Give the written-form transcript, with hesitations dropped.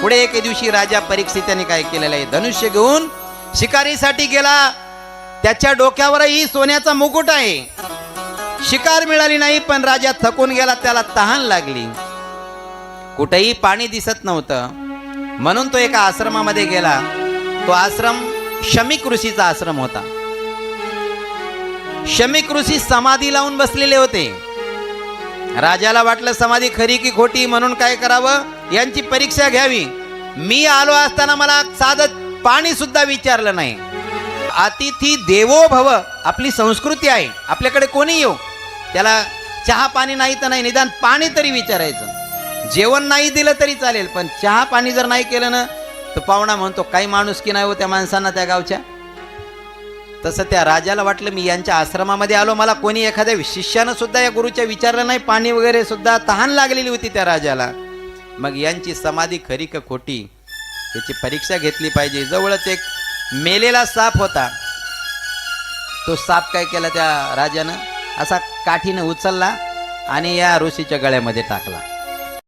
पुढे एके दिवशी राजा परीक्षिताने काय केलेलं आहे, धनुष्य घेऊन शिकारीसाठी गेला. त्याच्या डोक्यावरही सोन्याचा मुकुट आहे. शिकार मिळाली नाही, पण राजा थकून गेला, त्याला तहान लागली. कुठेही पाणी दिसत नव्हतं, म्हणून तो एका आश्रमामध्ये गेला. तो आश्रम शमीक ऋषीचा आश्रम होता. शमीक ऋषी समाधी लावून बसलेले होते. राजाला वाटलं समाधी खरी की खोटी, म्हणून काय करावं, यांची परीक्षा घ्यावी. मी आलो असताना मला साधं पाणी सुद्धा विचारलं नाही. अतिथी देवो भव आपली संस्कृती आहे. आपल्याकडे कोणी येऊ त्याला चहा पाणी नाही तर नाही, निदान पाणी तरी विचारायचं. जेवण नाही दिलं तरी चालेल, पण चहा पाणी जर नाही केलं ना तर पाहुणा म्हणतो काही माणूस की नाही हो त्या माणसांना त्या गावच्या. तसं त्या राजाला वाटलं मी यांच्या आश्रमामध्ये आलो, मला कोणी एखाद्या शिष्यानं सुद्धा या गुरुच्या विचारलं नाही, पाणी वगैरे सुद्धा. तहान लागलेली होती त्या राजाला. मग यांची समाधी खरी का खोटी याची परीक्षा घेतली पाहिजे. जवळच एक मेलेला साप होता. तो साप काय केला त्या राजानं, असा काठीनं उचलला आणि या ऋषीच्या गळ्यामध्ये टाकला.